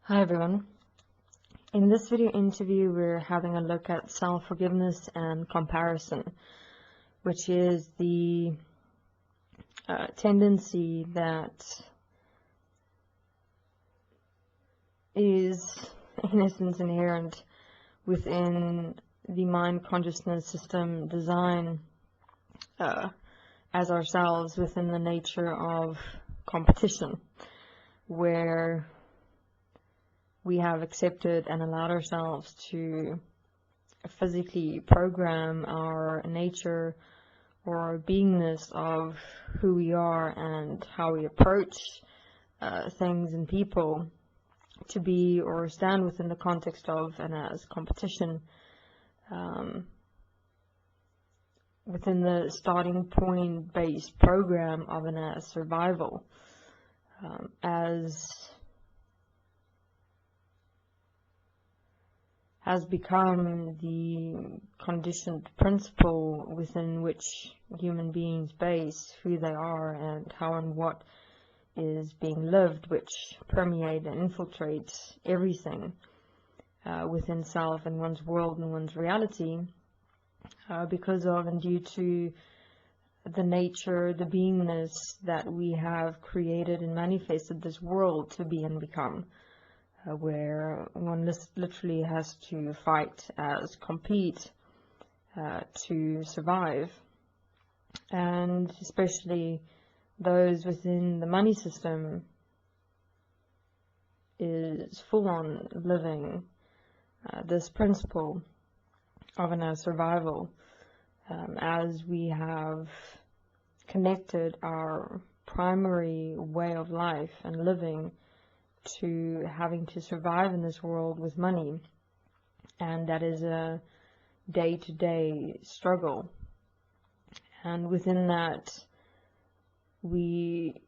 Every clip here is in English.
Hi everyone. In this video interview we're having a look at self-forgiveness and comparison, which is the tendency that is in essence inherent within the mind consciousness system design as ourselves within the nature of competition, where we have accepted and allowed ourselves to physically program our nature or our beingness of who we are and how we approach things and people to be or stand within the context of and as competition, within the starting point based program of and as survival, as has become the conditioned principle within which human beings base who they are and how and what is being lived, which permeate and infiltrate everything within self and one's world and one's reality, because of and due to the nature, the beingness that we have created and manifested this world to be and become. Where one literally has to fight as compete to survive, and especially those within the money system is full on living this principle of an survival, as we have connected our primary way of life and living to having to survive in this world with money, and that is a day-to-day struggle. And within that, we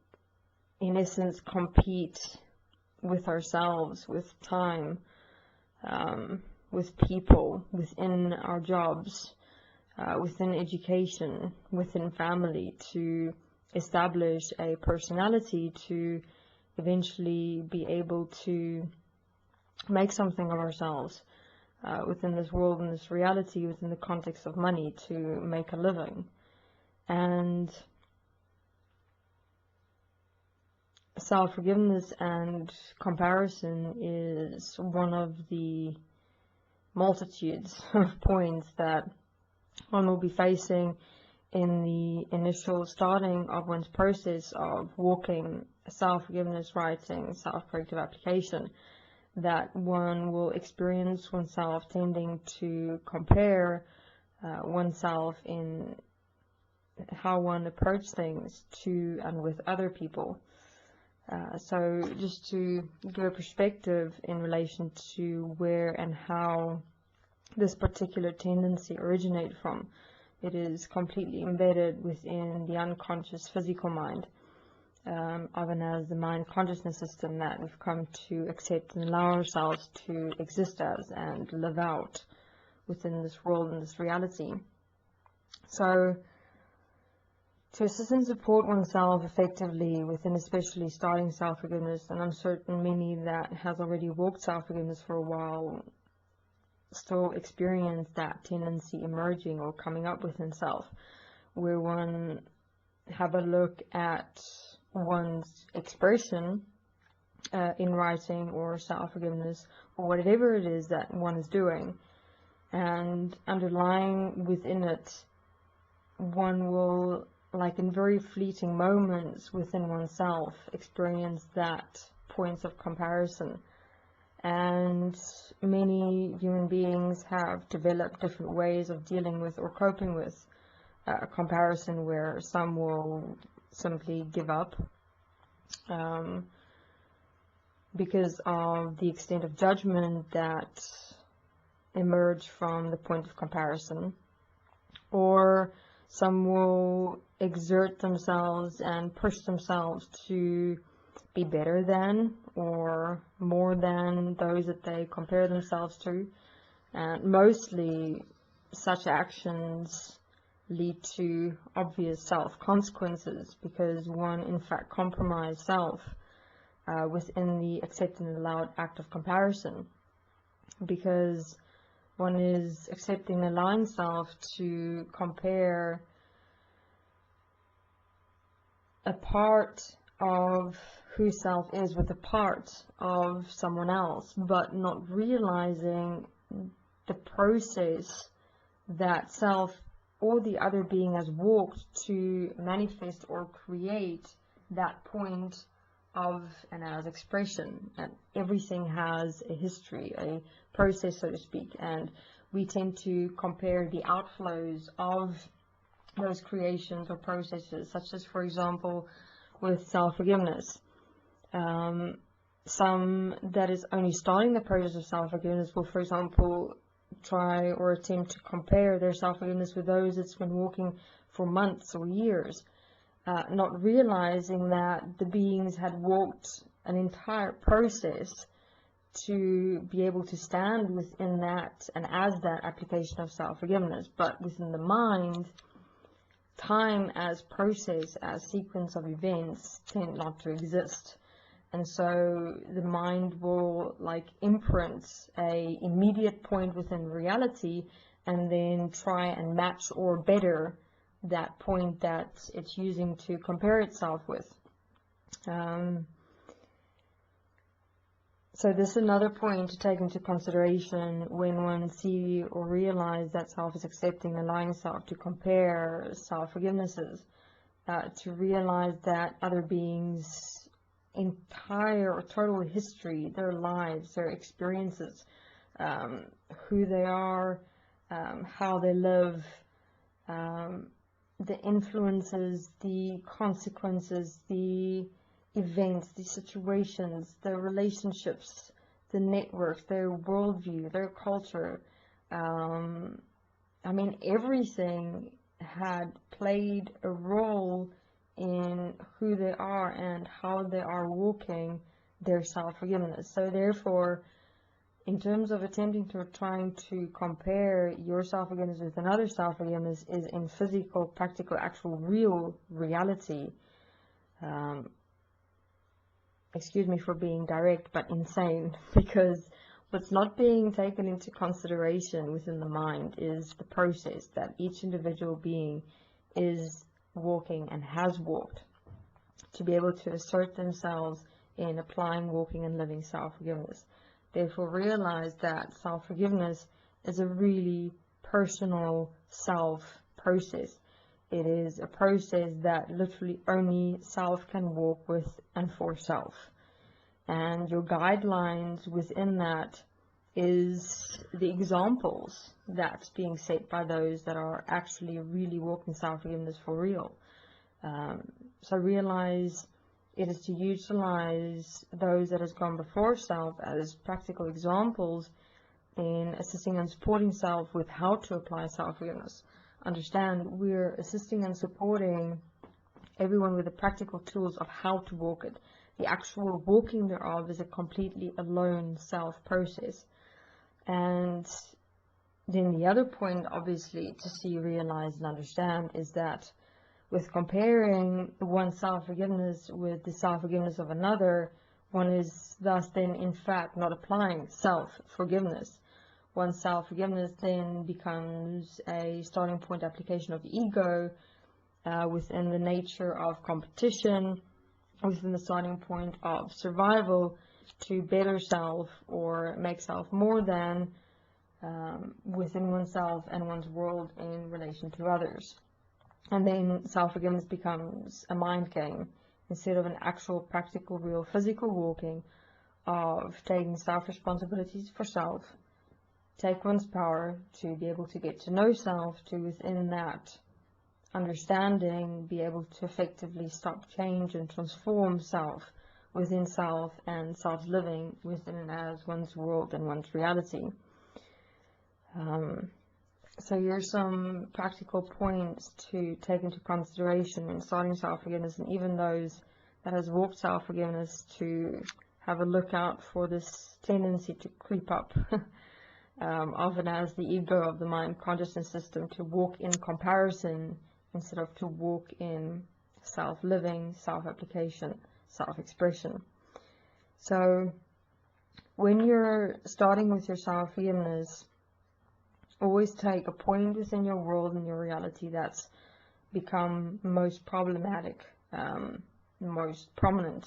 in essence compete with ourselves, with time, with people, within our jobs, within education, within family, to establish a personality to eventually be able to make something of ourselves within this world and this reality, within the context of money, to make a living. And self-forgiveness and comparison is one of the multitudes of points that one will be facing in the initial starting of one's process of walking self-forgiveness, writing, self-corrective application, that one will experience oneself tending to compare oneself in how one approaches things to and with other people. So just to give a perspective in relation to where and how this particular tendency originated from, it is completely embedded within the unconscious physical mind, of and as the mind consciousness system that we've come to accept and allow ourselves to exist as and live out within this world and this reality. So to assist and support oneself effectively within especially starting self-forgiveness, and I'm certain many that has already walked self-forgiveness for a while still experience that tendency emerging or coming up within self, where one have a look at one's expression in writing or self-forgiveness or whatever it is that one is doing, and underlying within it, one will, like in very fleeting moments within oneself, experience that points of comparison. And many human beings have developed different ways of dealing with or coping with a comparison, where some will simply give up because of the extent of judgment that emerge from the point of comparison, or some will exert themselves and push themselves to be better than or more than those that they compare themselves to. And mostly such actions lead to obvious self consequences, because one in fact compromises self within the accepted and allowed act of comparison, because one is accepting and allowing self to compare a part of who self is with a part of someone else, but not realizing the process that self or the other being has walked to manifest or create that point of and as expression. And everything has a history, a process, so to speak, and we tend to compare the outflows of those creations or processes, such as, for example, with self-forgiveness. Some that is only starting the process of self-forgiveness will, for example, try or attempt to compare their self-forgiveness with those that's been walking for months or years, not realizing that the beings had walked an entire process to be able to stand within that and as that application of self-forgiveness. But within the mind, time as process, as sequence of events, tend not to exist. And so the mind will imprint a immediate point within reality and then try and match or better that point that it's using to compare itself with. So this is another point to take into consideration when one see or realize that self is accepting and allowing self to compare self-forgivenesses, to realize that other beings' entire or total history, their lives, their experiences, who they are, how they live, the influences, the consequences, the events, the situations, their relationships, the networks, their worldview, their culture. I mean, everything had played a role in who they are and how they are walking their self-forgiveness. So therefore, in terms of attempting to trying to compare your self-forgiveness with another self-forgiveness is in physical, practical, actual, real reality. Excuse me for being direct, but insane, because what's not being taken into consideration within the mind is the process that each individual being is walking and has walked to be able to assert themselves in applying, walking, and living self-forgiveness. Therefore, realize that self-forgiveness is a really personal self-process. It is a process that literally only self can walk with and for self. And your guidelines within that is the examples that's being set by those that are actually really walking self-forgiveness for real. So realize it is to utilize those that has gone before self as practical examples in assisting and supporting self with how to apply self-forgiveness. Understand, we're assisting and supporting everyone with the practical tools of how to walk it. The actual walking thereof is a completely alone self process. And then the other point, obviously, to see, realize, and understand is that with comparing one's self-forgiveness with the self-forgiveness of another, one is thus then in fact not applying self-forgiveness. One's self-forgiveness then becomes a starting point application of ego within the nature of competition, within the starting point of survival to better self or make self more than within oneself and one's world in relation to others. And then self-forgiveness becomes a mind game instead of an actual, practical, real, physical walking of taking self-responsibilities for self, take one's power to be able to get to know self, to within that understanding be able to effectively stop, change, and transform self within self and self-living within and as one's world and one's reality. So here's some practical points to take into consideration in starting self-forgiveness, and even those that has walked self-forgiveness to have a look out for this tendency to creep up, often as the ego of the mind consciousness system, to walk in comparison instead of to walk in self-living, self-application, self-expression. So when you're starting with your self-forgiveness, always take a point within your world and your reality that's become most problematic, most prominent,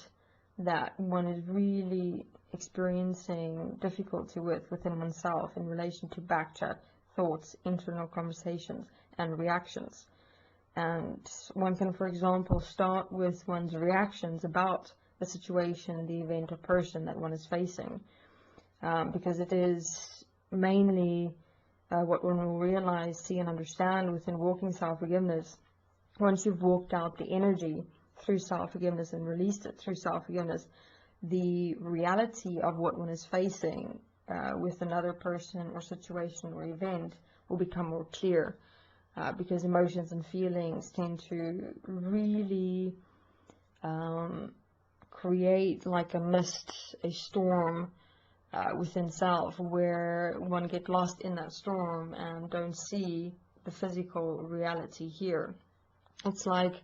that one is really experiencing difficulty within oneself in relation to backchat, thoughts, internal conversations, and reactions. And one can, for example, start with one's reactions about the situation, the event, or person that one is facing, because it is mainly what one will realize, see, and understand within walking self-forgiveness. Once you've walked out the energy through self-forgiveness and released it through self-forgiveness, the reality of what one is facing with another person or situation or event will become more clear, because emotions and feelings tend to really create like a mist, a storm within self, where one gets lost in that storm and don't see the physical reality here. It's like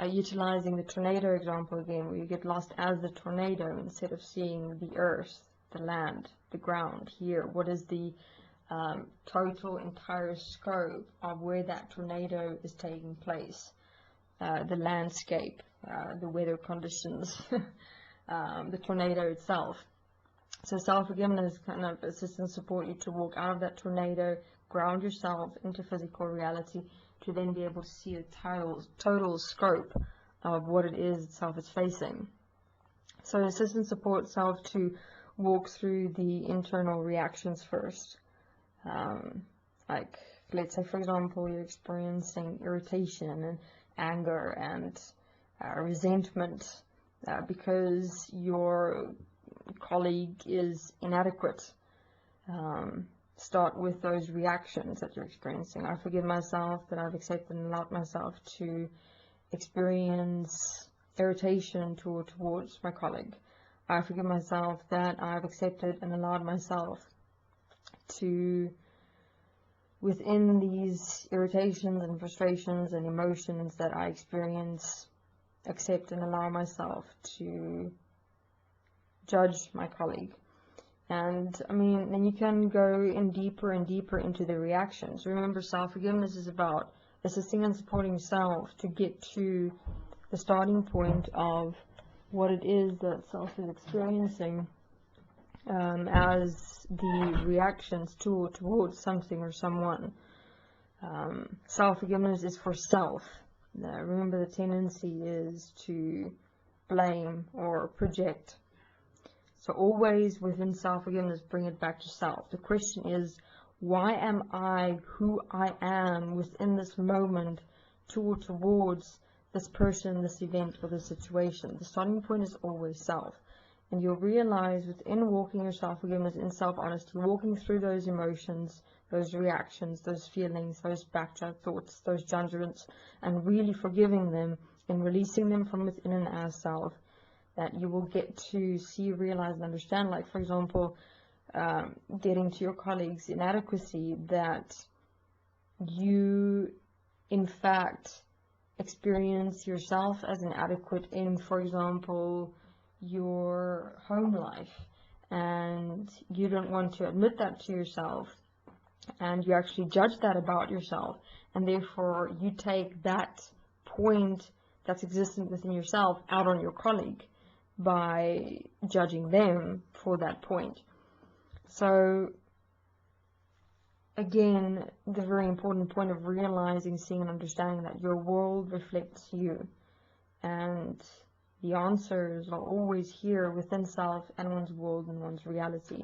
utilizing the tornado example again, where you get lost as the tornado instead of seeing the earth, the land, the ground here. What is the total entire scope of where that tornado is taking place, the landscape, the weather conditions, the tornado itself. So self-forgiveness kind of assists and support you to walk out of that tornado, ground yourself into physical reality, to then be able to see the total scope of what it is itself is facing. So assist and support self to walk through the internal reactions first. Like, let's say, for example, you're experiencing irritation and anger and resentment because your colleague is inadequate. Start with those reactions that you're experiencing. I forgive myself that I've accepted and allowed myself to experience irritation towards my colleague. I forgive myself that I've accepted and allowed myself to, within these irritations and frustrations and emotions that I experience, accept and allow myself to judge my colleague. And I mean, then you can go in deeper and deeper into the reactions. Remember, self-forgiveness is about assisting and supporting self to get to the starting point of what it is that self is experiencing as the reactions towards something or someone. Self-forgiveness is for self. Remember, the tendency is to blame or project. So always within self-forgiveness, bring it back to self. The question is, why am I who I am within this moment towards this person, this event, or this situation? The starting point is always self. And you'll realize within walking your self-forgiveness, in self-honesty, walking through those emotions, those reactions, those feelings, those backchat thoughts, those judgments, and really forgiving them and releasing them from within and as self, that you will get to see, realize, and understand. Like, for example, getting to your colleague's inadequacy, that you, in fact, experience yourself as inadequate in, for example, your home life, and you don't want to admit that to yourself, and you actually judge that about yourself, and therefore you take that point that's existent within yourself out on your colleague by judging them for that point. So again, the very important point of realizing, seeing, and understanding that your world reflects you, and the answers are always here within self and one's world and one's reality.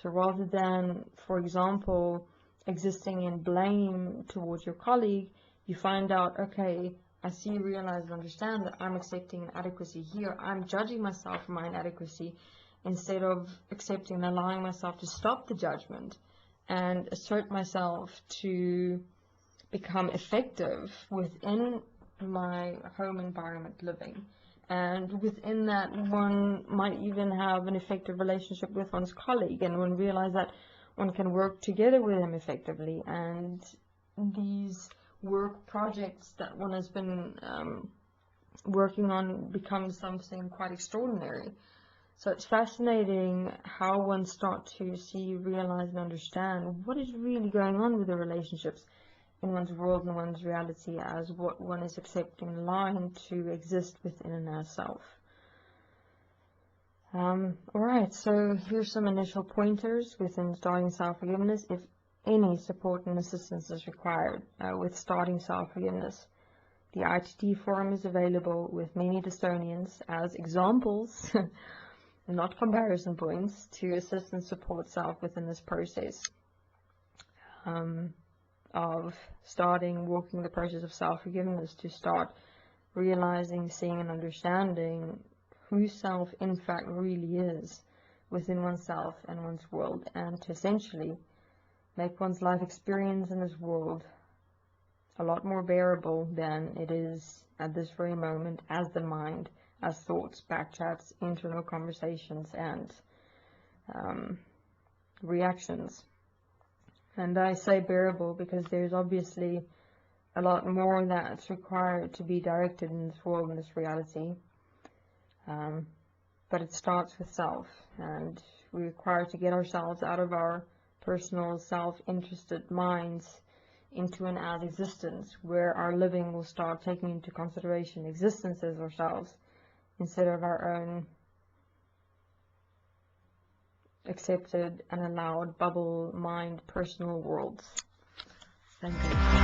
So rather than, for example, existing in blame towards your colleague, you find out, okay, I see, realize, and understand that I'm accepting inadequacy here. I'm judging myself for my inadequacy, instead of accepting and allowing myself to stop the judgment and assert myself to become effective within my home environment living. And within that, one might even have an effective relationship with one's colleague, and one realize that one can work together with them effectively, and these work projects that one has been working on become something quite extraordinary. So it's fascinating how one starts to see, realize, and understand what is really going on with the relationships in one's world and one's reality, as what one is accepting in line to exist within an inner self. Alright, so here's some initial pointers within starting self-forgiveness, if any support and assistance is required with starting self-forgiveness. The ITT forum is available with many Destonians as examples, not comparison points, to assist and support self within this process of walking the process of self-forgiveness, to start realizing, seeing, and understanding who self in fact really is within oneself and one's world, and to essentially make one's life experience in this world a lot more bearable than it is at this very moment, as the mind, as thoughts, backchats, internal conversations, and reactions. And I say bearable because there's obviously a lot more that's required to be directed in this world, in this reality. But it starts with self, and we require to get ourselves out of our personal self-interested minds into an as existence, where our living will start taking into consideration existence as ourselves instead of our own accepted and allowed bubble mind personal worlds. Thank you.